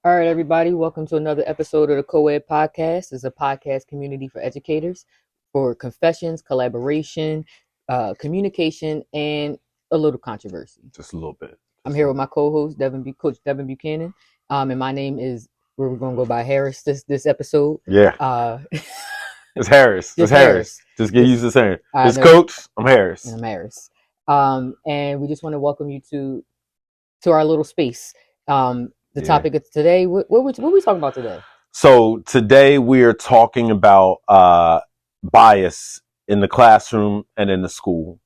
All right, everybody, welcome to another episode of the Co-Ed Podcast. It's a podcast community for educators for confessions, collaboration, communication, and a little controversy. Just a little bit. I'm here with my co-host, Coach Devin Buchanan, and my name is, we're going to go by Harris this episode. Yeah. It's Harris. It's Harris. Just get used to saying it's Coach. I'm Harris. And I'm Harris. And we just want to welcome you to our little space. The topic of today, what we talking about today? So today we are talking about bias in the classroom and in the school.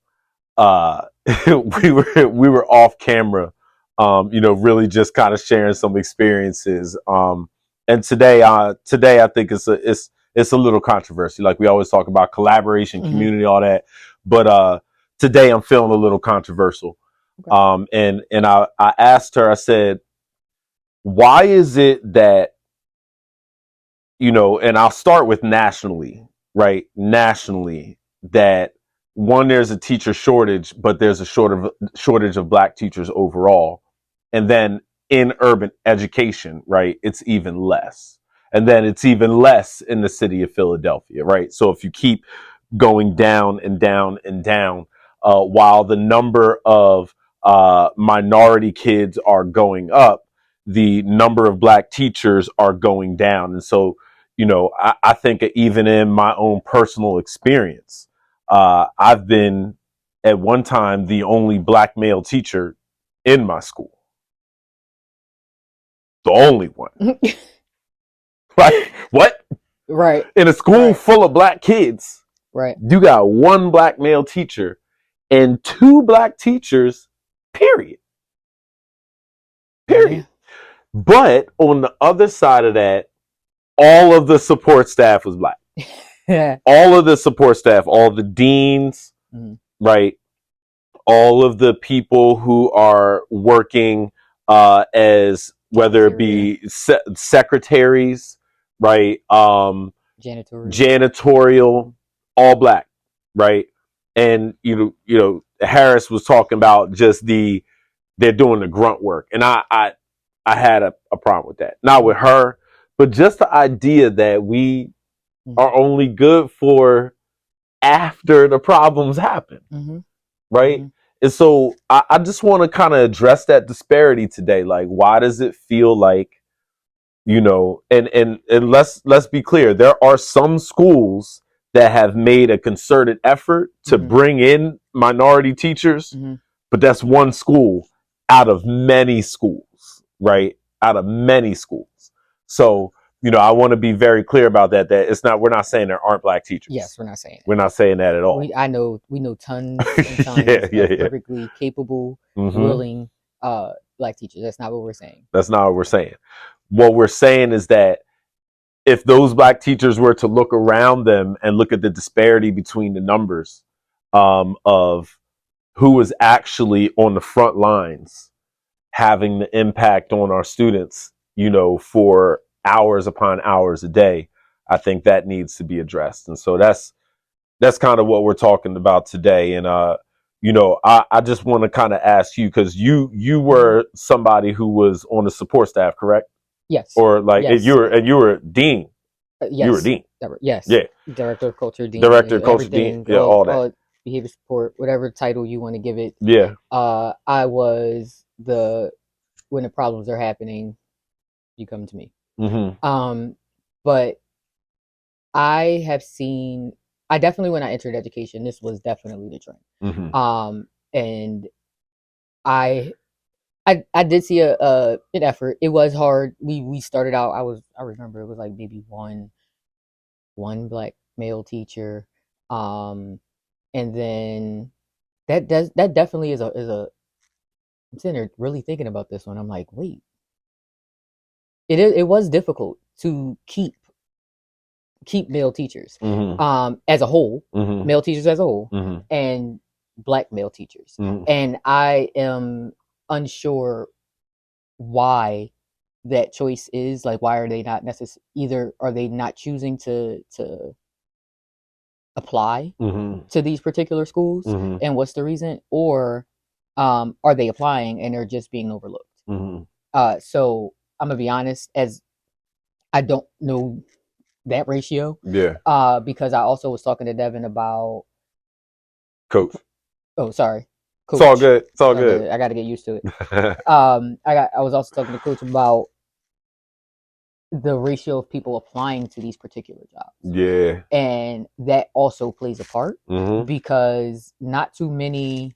We were off camera, really just kind of sharing some experiences. And today I think it's a little controversy. Like we always talk about collaboration, community, all that. But today I'm feeling a little controversial. Okay. And I asked her, I said, why is it that, and I'll start with nationally, right? Nationally, that one, there's a teacher shortage, but there's a shortage of Black teachers overall. And then in urban education, right, it's even less. And then it's even less in the city of Philadelphia, right? So if you keep going down and down and down, while the number of minority kids are going up, the number of Black teachers are going down. And so, I think even in my own personal experience, I've been at one time the only Black male teacher in my school. The only one. Like, what? Right. In a school full of Black kids, right? You got one Black male teacher and two Black teachers, period. Period. But on the other side of that, all of the support staff was Black. All of the support staff, all the deans, right? All of the people who are working as, whether it be secretaries, right? Janitorial, all Black, right? And, Harris was talking about just they're doing the grunt work. And I had a problem with that. Not with her, but just the idea that we are only good for after the problems happen, right? And so I just want to kind of address that disparity today. Like, why does it feel like, and let's be clear, there are some schools that have made a concerted effort to bring in minority teachers, but that's one school out of many schools, right? Out of many schools. So, I want to be very clear about that we're not saying there aren't Black teachers. Yes, we're not saying that. We're not saying that at all. We know tons and tons of perfectly capable, willing Black teachers. That's not what we're saying. That's not what we're saying. What we're saying is that if those Black teachers were to look around them and look at the disparity between the numbers of who was actually on the front lines having the impact on our students, for hours upon hours a day, I think that needs to be addressed. And so that's kind of what we're talking about today. And, I just want to kind of ask you, because you were somebody who was on the support staff, correct? Yes. Or like yes. you were dean. Yes. You were dean. Yes. Yeah. Director of culture, dean. Director of culture, dean. Yeah, all that. Behavior support, whatever title you want to give it. Yeah. I was when the problems are happening, you come to me. But I definitely, when I entered education, this was definitely the trend. And I did see an effort. It was hard. We started out. I remember it was like maybe one Black male teacher, and then that definitely is a. I'm sitting there really thinking about this one. I'm like, wait. It was difficult to keep male teachers as a whole, male teachers as a whole, and Black male teachers. And I am unsure why that choice is. Like, why are they not either are they not choosing to apply to these particular schools, and what's the reason? Or are they applying and they're just being overlooked? So I'm gonna be honest, as I don't know that ratio. Yeah. Because I also was talking to Devin about Coach. Oh, sorry. Coach. It's all good. It's all good. I got to get used to it. I was also talking to Coach about the ratio of people applying to these particular jobs. Yeah. And that also plays a part because not too many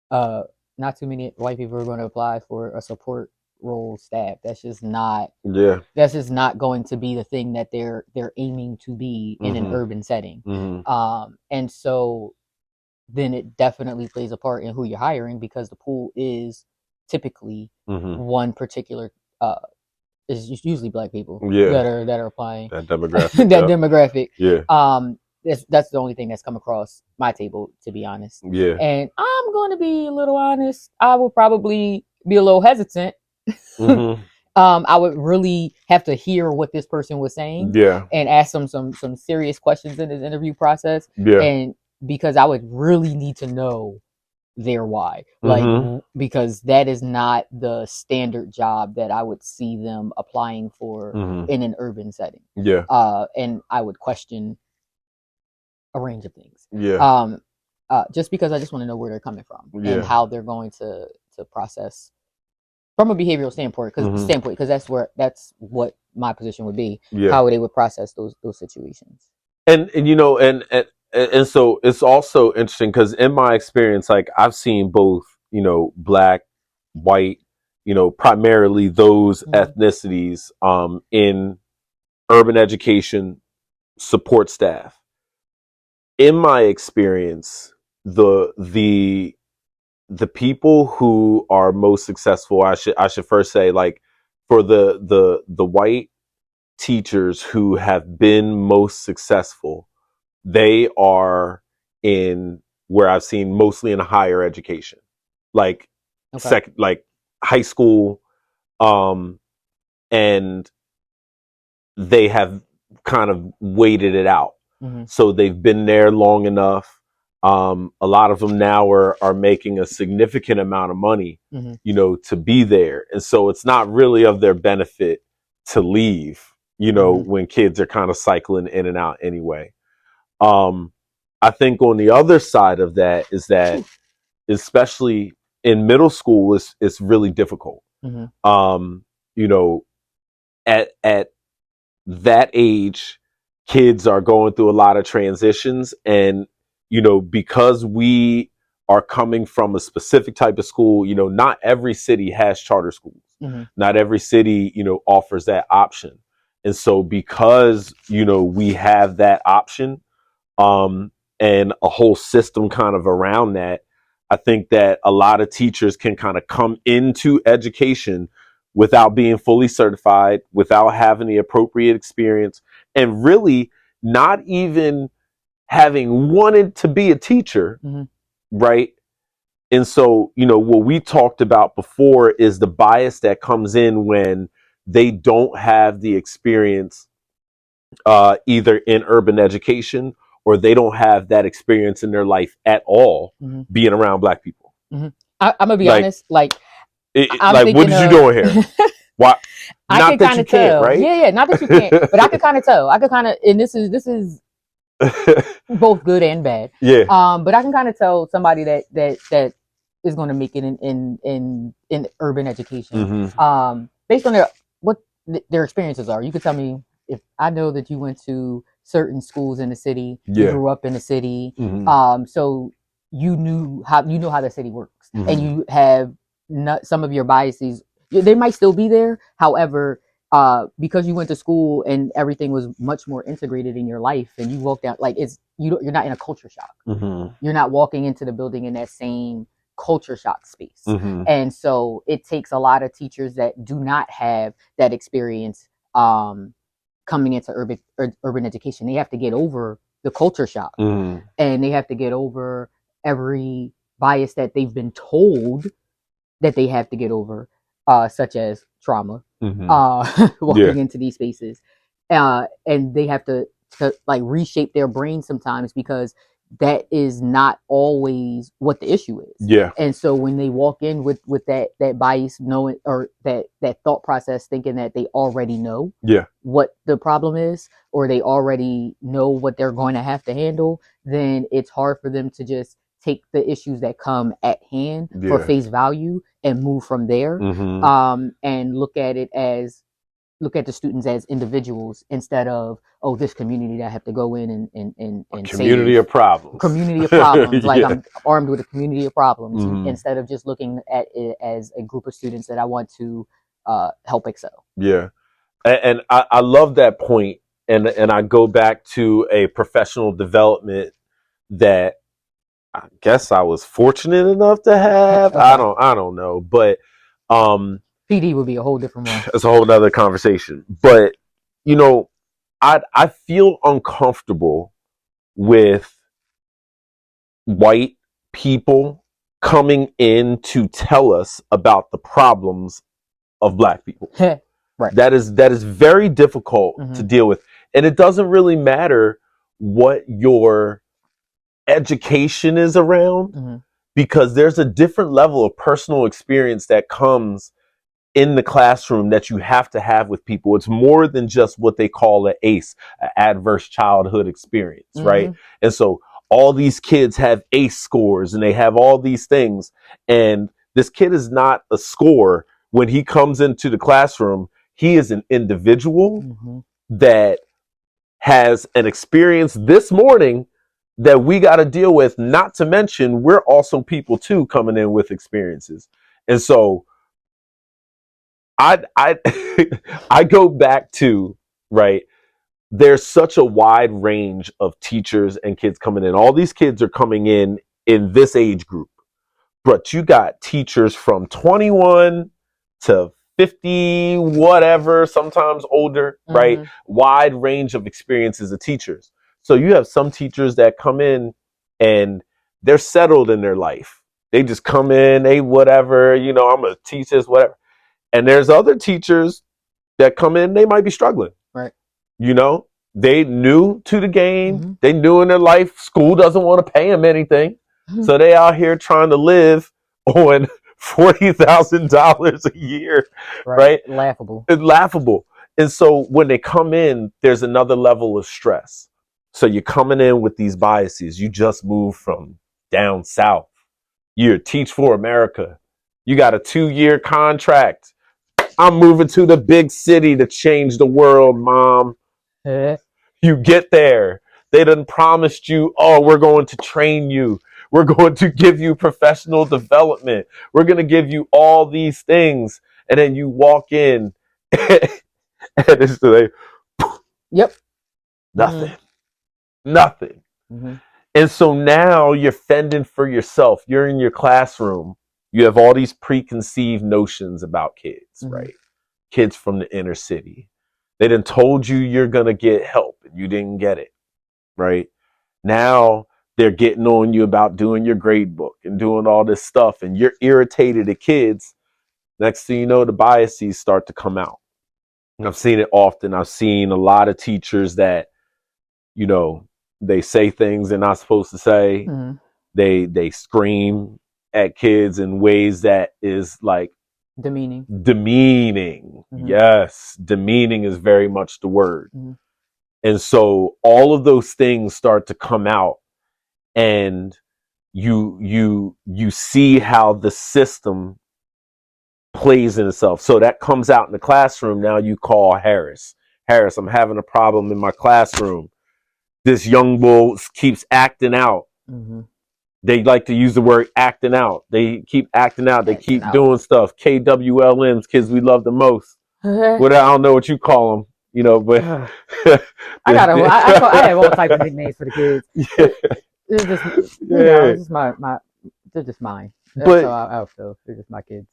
white people are going to apply for a support role staff. That's just not going to be the thing that they're aiming to be in an urban setting. And so then it definitely plays a part in who you're hiring, because the pool is typically one particular it's usually black people that are applying. That demographic. Demographic. Yeah. That's the only thing that's come across my table, to be honest. Yeah. And I'm going to be a little honest. I will probably be a little hesitant. I would really have to hear what this person was saying. Yeah. And ask them some serious questions in this interview process. Yeah. And because I would really need to know their why, like, because that is not the standard job that I would see them applying for in an urban setting. Yeah. And I would question a range of things. Yeah. Just because I just want to know where they're coming from and how they're going to process from a behavioral standpoint, because that's what my position would be. How they would process those situations. And you know, and so it's also interesting because in my experience, like I've seen both, you know, black, white, you know, primarily those ethnicities in urban education support staff. In my experience, the people who are most successful, I should first say, like, for the white teachers who have been most successful, they are in where I've seen mostly in higher education, like like high school, and they have kind of waited it out. So they've been there long enough. A lot of them now are making a significant amount of money, you know, to be there. And so it's not really of their benefit to leave, you know, when kids are kind of cycling in and out anyway. I think on the other side of that is that, especially in middle school, it's really difficult. You know, at that age, kids are going through a lot of transitions, and you know, because we are coming from a specific type of school, you know, not every city has charter schools. Not every city, you know, offers that option. And so because, you know, we have that option, and a whole system kind of around that, I think that a lot of teachers can kind of come into education without being fully certified, without having the appropriate experience, and really not even having wanted to be a teacher, right? And so, you know, what we talked about before is the bias that comes in when they don't have the experience either in urban education, or they don't have that experience in their life at all being around black people. I'm gonna be honest, like, like, what did you doing here? Why? I could kind of tell, right? Yeah, not that you can't, but I could kind of tell. I could kind of, and this is both good and bad. Yeah. But I can kind of tell somebody that is going to make it in urban education. Based on what their experiences are. You could tell me, if I know that you went to certain schools in the city, you grew up in the city, so you know how the city works, and you have some of your biases. They might still be there. However, because you went to school and everything was much more integrated in your life, and you walked out, like, you're not in a culture shock. You're not walking into the building in that same culture shock space. And so it takes a lot of teachers that do not have that experience coming into urban education. They have to get over the culture shock, and they have to get over every bias that they've been told that they have to get over, such as trauma, walking into these spaces, and they have to like reshape their brain sometimes, because that is not always what the issue is. Yeah. And so when they walk in with that bias, knowing, or that thought process, thinking that they already know what the problem is, or they already know what they're going to have to handle, then it's hard for them to just take the issues that come at hand for face value and move from there. And look at the students as individuals instead of, oh, this community that I have to go in and community save. of problems. Community of problems. Like I'm armed with a community of problems instead of just looking at it as a group of students that I want to help excel. Yeah. And I love that point. And I go back to a professional development that I guess I was fortunate enough to have. Okay. I don't know. But PD would be a whole different one. It's a whole other conversation. But I feel uncomfortable with white people coming in to tell us about the problems of black people. Right. That is very difficult to deal with. And it doesn't really matter what your education is around, because there's a different level of personal experience that comes in the classroom that you have to have with people. It's more than just what they call an ACE, an adverse childhood experience, right? And so all these kids have ACE scores and they have all these things. And this kid is not a score. When he comes into the classroom, he is an individual that has an experience this morning that we got to deal with, not to mention we're also people too coming in with experiences. And so I I go back to, right, there's such a wide range of teachers and kids coming in. All these kids are coming in this age group, but you got teachers from 21 to 50, whatever, sometimes older, right? Wide range of experiences of teachers. So you have some teachers that come in and they're settled in their life. They just come in, they whatever, I'm going to teach this, whatever. And there's other teachers that come in, they might be struggling. Right. They new to the game. They new in their life. School doesn't want to pay them anything. So they out here trying to live on $40,000 a year. Right? Laughable. It's laughable. And so when they come in, there's another level of stress. So you're coming in with these biases. You just moved from down south. You're Teach for America. You got a 2-year contract. I'm moving to the big city to change the world, Mom. You get there. They done promised you, oh, we're going to train you. We're going to give you professional development. We're going to give you all these things. And then you walk in and it's like, yep. Nothing. Nothing. And so now you're fending for yourself. You're in your classroom. You have all these preconceived notions about kids, right? Kids from the inner city. They done told you you're going to get help and you didn't get it, right? Now they're getting on you about doing your grade book and doing all this stuff, and you're irritated at kids. Next thing you know, the biases start to come out. And I've seen it often. I've seen a lot of teachers that, they say things they're not supposed to say. They scream at kids in ways that is like demeaning. Yes, demeaning is very much the word. And so all of those things start to come out, and you see how the system plays in itself. So that comes out in the classroom. Now you call Harris, I'm having a problem in my classroom. This young bull keeps acting out. They like to use the word acting out. They keep acting out. They keep doing stuff. KWLMs, kids we love the most. What I don't know what you call them, but I have all types of nicknames for the kids. Yeah. It's just, it's just they're just mine. That's how I feel. They're just my kids.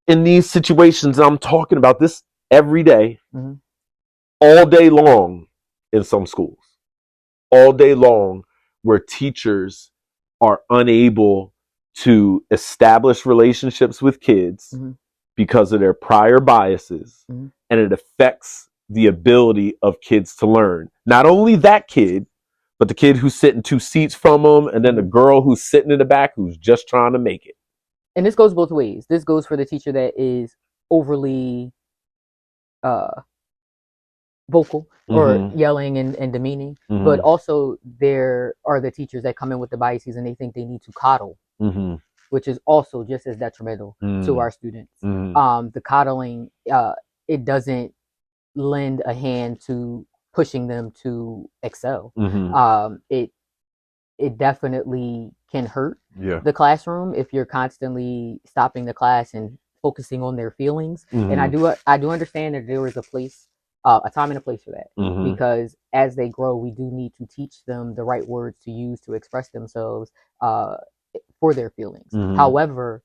In these situations, I'm talking about this every day, all day long in some schools, all day long, where teachers are unable to establish relationships with kids because of their prior biases, and it affects the ability of kids to learn. Not only that kid, but the kid who's sitting 2 seats from him, and then the girl who's sitting in the back who's just trying to make it. And this goes both ways. This goes for the teacher that is overly vocal or yelling and demeaning, but also there are the teachers that come in with the biases and they think they need to coddle, which is also just as detrimental to our students. The coddling, it doesn't lend a hand to pushing them to excel. It definitely can hurt the classroom if you're constantly stopping the class and focusing on their feelings. And I do understand that there is a place, a time and a place for that, because as they grow, we do need to teach them the right words to use to express themselves for their feelings. However,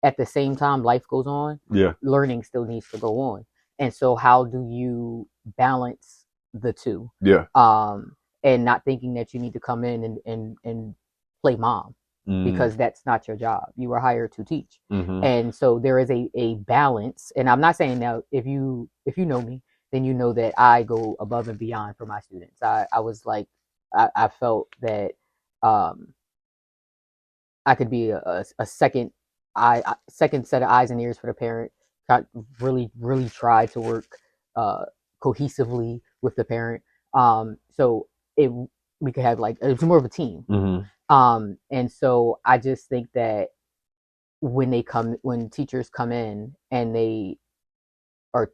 at the same time, life goes on. Learning still needs to go on. And so how do you balance the two? And not thinking that you need to come in and play mom, because that's not your job. You were hired to teach. And so there is a balance. And I'm not saying now, if you know me, then you know that I go above and beyond for my students. I was like, I felt that I could be a second set of eyes and ears for the parent. Really tried to work cohesively with the parent. So we could have like, it's more of a team. And so I just think that when teachers come in and they are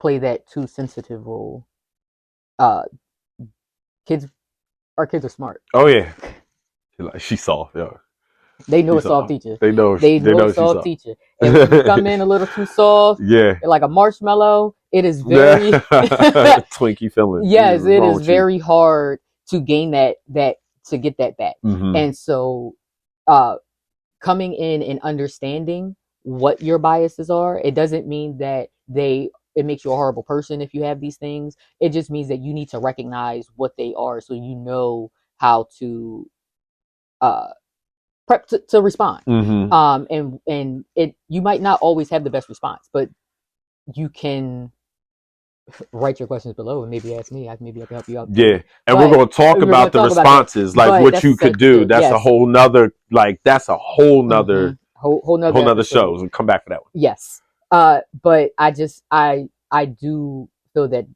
play that too sensitive role, our kids are smart. Oh yeah, she's soft. Yeah, they know she's a soft teacher. They know a soft teacher. And when you come in a little too soft, like a marshmallow, it is very Twinkie feeling. Yes, it is very hard to gain that to get that back. And so coming in and understanding what your biases are, it doesn't mean that it makes you a horrible person if you have these things. It just means that you need to recognize what they are, so you know how to prep to respond. And you might not always have the best response, but you can write your questions below and maybe ask me. Maybe I can help you out. And we're going to talk about the responses, like what you could do. That's a whole nother, whole nother show. And come back for that one. Yes. But I do feel that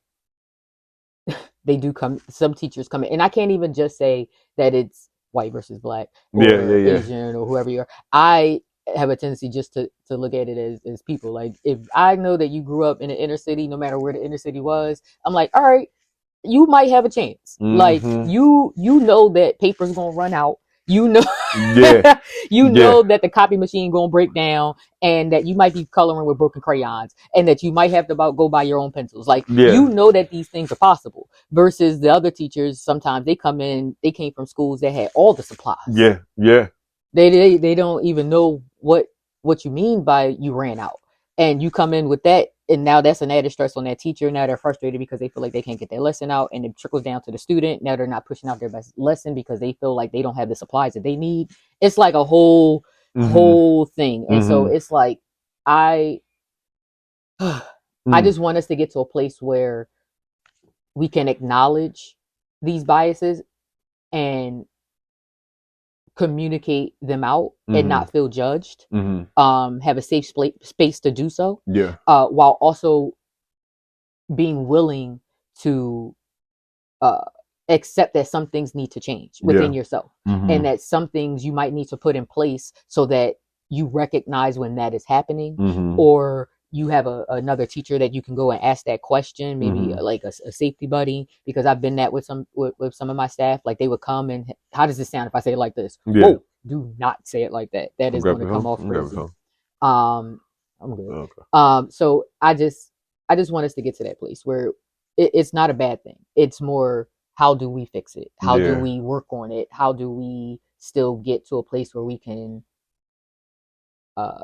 some teachers come in, and I can't even just say that it's white versus black or Asian or whoever you are. I have a tendency just to look at it as people. Like, if I know that you grew up in an inner city, no matter where the inner city was, I'm like, all right, you might have a chance. Like, you know that paper's gonna run out. You know, know that the copy machine gonna break down, and that you might be coloring with broken crayons, and that you might have to go buy your own pencils. Like, you know that these things are possible. Versus the other teachers, sometimes they came from schools that had all the supplies. They don't even know what you mean by you ran out, and you come in with that. And now that's an added stress on that teacher. Now they're frustrated because they feel like they can't get their lesson out, and it trickles down to the student. Now they're not pushing out their best lesson because they feel like they don't have the supplies that they need. It's like a whole thing. And so it's like, I just want us to get to a place where we can acknowledge these biases and communicate them out and not feel judged, have a safe space to do so, while also being willing to accept that some things need to change within yourself, and that some things you might need to put in place so that you recognize when that is happening, or you have another teacher that you can go and ask that question, maybe like a safety buddy, because I've been that with some of my staff. Like, they would come and, how does this sound if I say it like this? Oh, do not say it like that. That is going to come off crazy. I'm good. Okay. So I just want us to get to that place where it's not a bad thing. It's more, how do we fix it? How do we work on it? How do we still get to a place where we can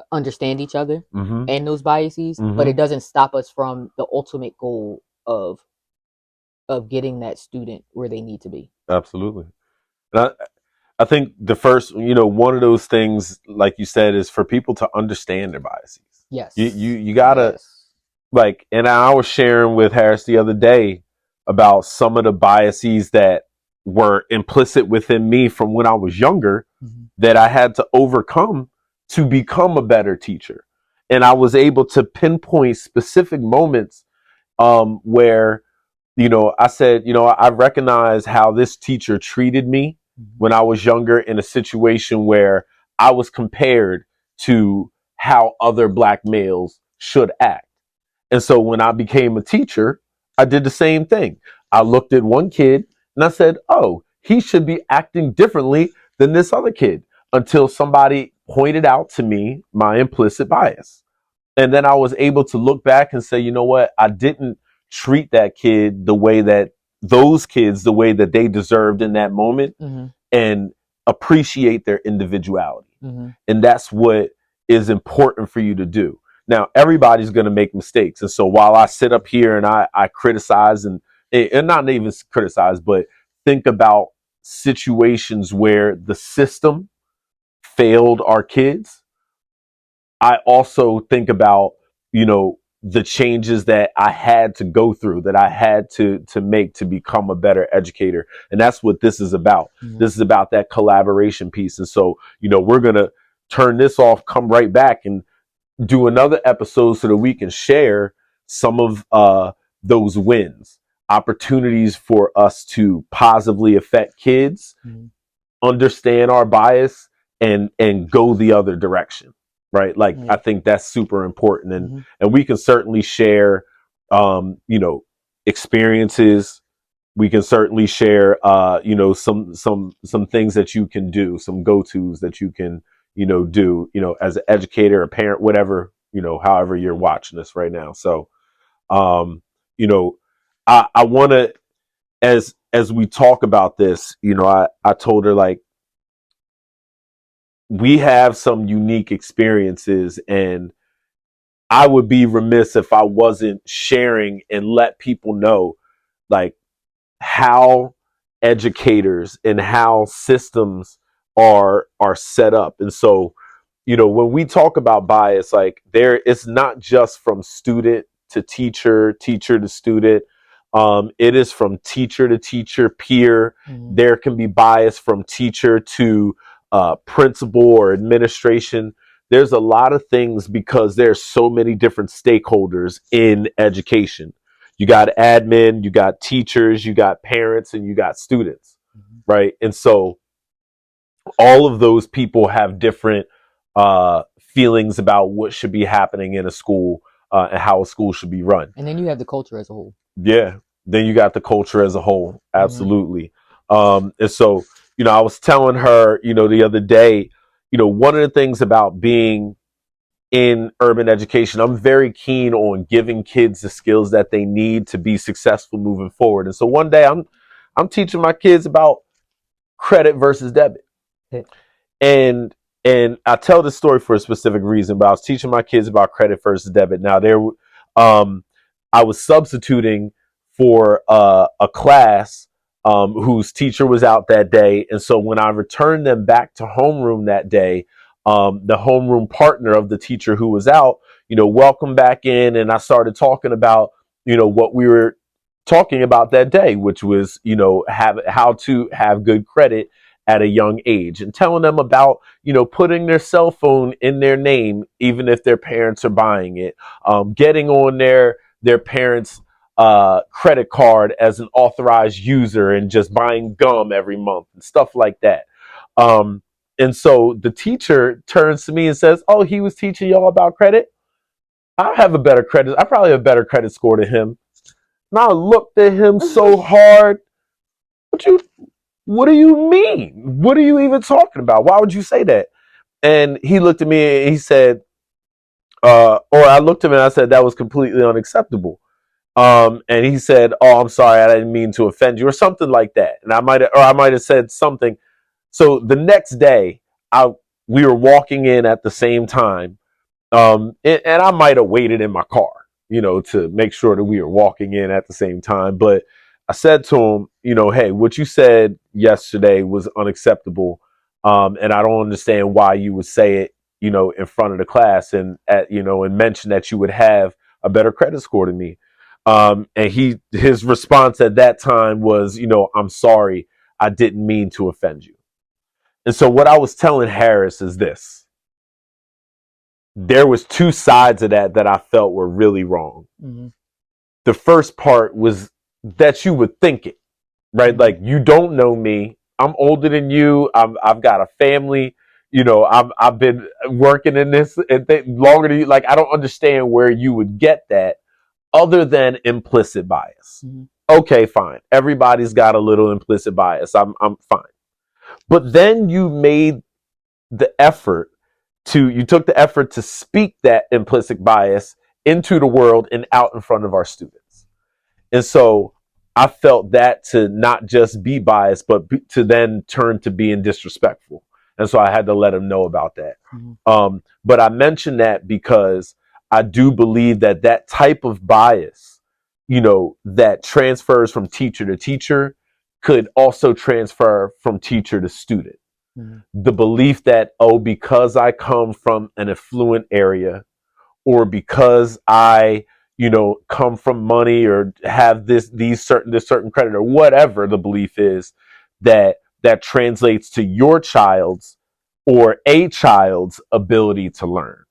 understand each other and those biases, but it doesn't stop us from the ultimate goal of getting that student where they need to be. Absolutely. And I think the first, one of those things, like you said, is for people to understand their biases. Yes. You gotta, and I was sharing with Harris the other day about some of the biases that were implicit within me from when I was younger that I had to overcome to become a better teacher. And I was able to pinpoint specific moments where, I said, I recognize how this teacher treated me when I was younger in a situation where I was compared to how other black males should act. And so when I became a teacher, I did the same thing. I looked at one kid and I said, oh, he should be acting differently than this other kid, until somebody pointed out to me my implicit bias. And then I was able to look back and say, you know what? I didn't treat that kid the way that those kids, the way that they deserved in that moment, and appreciate their individuality. And that's what is important for you to do. Now, everybody's going to make mistakes. And so while I sit up here and I criticize and not even criticize, but think about situations where the system failed our kids, I also think about, the changes that I had to go through, that I had to make to become a better educator. And that's what this is about. This is about that collaboration piece. And so, we're going to turn this off, come right back and do another episode so that we can share some of those wins, opportunities for us to positively affect kids, understand our bias, and go the other direction. Right. Like, I think that's super important. And we can certainly share, experiences. We can certainly share, some things that you can do, some go-tos that you can, do, as an educator, a parent, whatever, however you're watching this right now. So, I want to, as we talk about this, I told her, like, we have some unique experiences, and I would be remiss if I wasn't sharing and let people know, like, how educators and how systems are set up. And so, when we talk about bias, like, it's not just from student to teacher, teacher to student. It is from teacher to teacher, peer. There can be bias from teacher to principal or administration. There's a lot of things because there's so many different stakeholders in education. You got admin, you got teachers, you got parents, and you got students, right? And so all of those people have different feelings about what should be happening in a school and how a school should be run. And then you have the culture as a whole. Yeah. Then you got the culture as a whole. Absolutely. And so, I was telling her, the other day, one of the things about being in urban education, I'm very keen on giving kids the skills that they need to be successful moving forward. And so one day I'm teaching my kids about credit versus debit. And I tell this story for a specific reason, but I was teaching my kids about credit versus debit. Now I was substituting for a class whose teacher was out that day. And so when I returned them back to homeroom that day, the homeroom partner of the teacher who was out, welcomed back in, and I started talking about, what we were talking about that day, which was, how to have good credit at a young age, and telling them about, putting their cell phone in their name, even if their parents are buying it, getting on their parents' credit card as an authorized user and just buying gum every month and stuff like that. And so the teacher turns to me and says, oh, he was teaching y'all about credit? I probably have a better credit score than him. And I looked at him so hard. What do you mean? What are you even talking about? Why would you say that? And he looked at me and he said, or I looked at him and I said, that was completely unacceptable. And he said, oh, I'm sorry, I didn't mean to offend you, or something like that. And I might have said something. So the next day, we were walking in at the same time, and I might have waited in my car, to make sure that we were walking in at the same time. But I said to him, hey, what you said yesterday was unacceptable, and I don't understand why you would say it, in front of the class, and and mention that you would have a better credit score than me. And his response at that time was, I'm sorry. I didn't mean to offend you. And so what I was telling Harris is this. There was two sides of that I felt were really wrong. Mm-hmm. The first part was that you would think it, right? Mm-hmm. Like, you don't know me. I'm older than you. I've got a family. I've been working in this longer than you. Like, I don't understand where you would get that other than implicit bias. Mm-hmm. Okay, fine. Everybody's got a little implicit bias. I'm fine. But then you made the effort you took the effort to speak that implicit bias into the world and out in front of our students. And so I felt that to not just be biased, but to then turn to being disrespectful. And so I had to let him know about that. Mm-hmm. But I mentioned that because I do believe that type of bias, that transfers from teacher to teacher could also transfer from teacher to student. Mm-hmm. The belief that, because I come from an affluent area, or because I, come from money or have this certain credit or whatever the belief is, that translates to your child's or a child's ability to learn.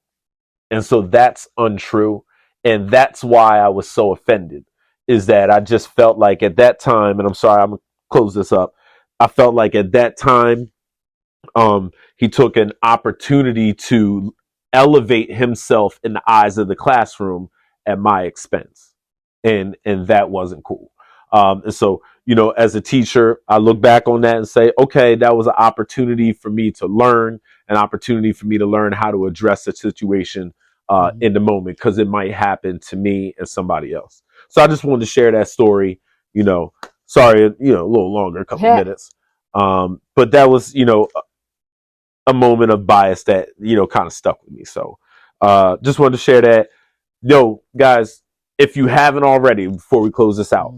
And so that's untrue. And that's why I was so offended, is that I just felt like at that time, and I'm sorry, I'm going to close this up. I felt like at that time, he took an opportunity to elevate himself in the eyes of the classroom at my expense. And that wasn't cool. And so, as a teacher, I look back on that and say, okay, that was an opportunity for me to learn, an opportunity for me to learn how to address a situation in the moment, because it might happen to me and somebody else. So I just wanted to share that story, sorry, a little longer, a couple minutes. But that was, a moment of bias that, kind of stuck with me. So just wanted to share that. Guys, if you haven't already, before we close this out,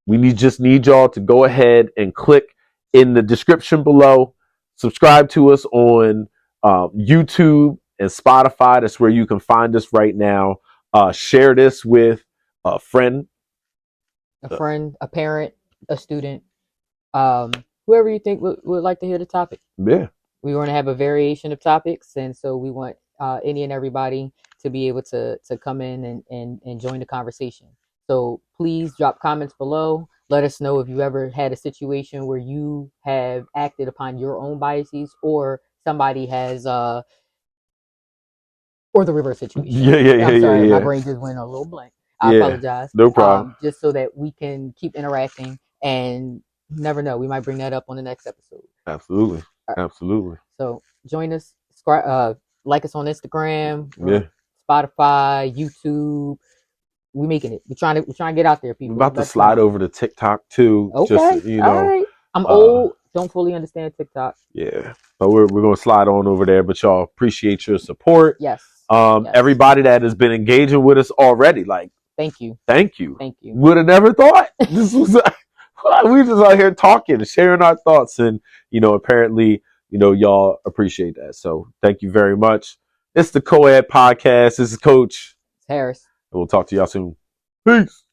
we just need y'all to go ahead and click in the description below. Subscribe to us on YouTube and Spotify. That's where you can find us right now. Share this with a friend, a parent, a student, whoever you think would like to hear the topic. Yeah. We want to have a variation of topics, and so we want any and everybody to be able to come in and join the conversation. So please drop comments below. Let us know if you ever had a situation where you have acted upon your own biases, or somebody has, or the reverse situation. Yeah. I'm sorry, my brain just went a little blank. I apologize. No problem. Just so that we can keep interacting, and you never know, we might bring that up on the next episode. Absolutely. Absolutely. So join us, like us on Instagram, Spotify, YouTube. We're making it. We're trying to get out there, people. We're about to slide over to TikTok too. Okay. Just, all right. I'm old. Don't fully understand TikTok. Yeah. But we're gonna slide on over there. But y'all, appreciate your support. Yes. Everybody that has been engaging with us already, like, thank you. Would have never thought this was. We just out here talking, sharing our thoughts, and apparently, y'all appreciate that. So thank you very much. It's the Co-Ed Podcast. This is Coach Harris. And we'll talk to y'all soon. Peace.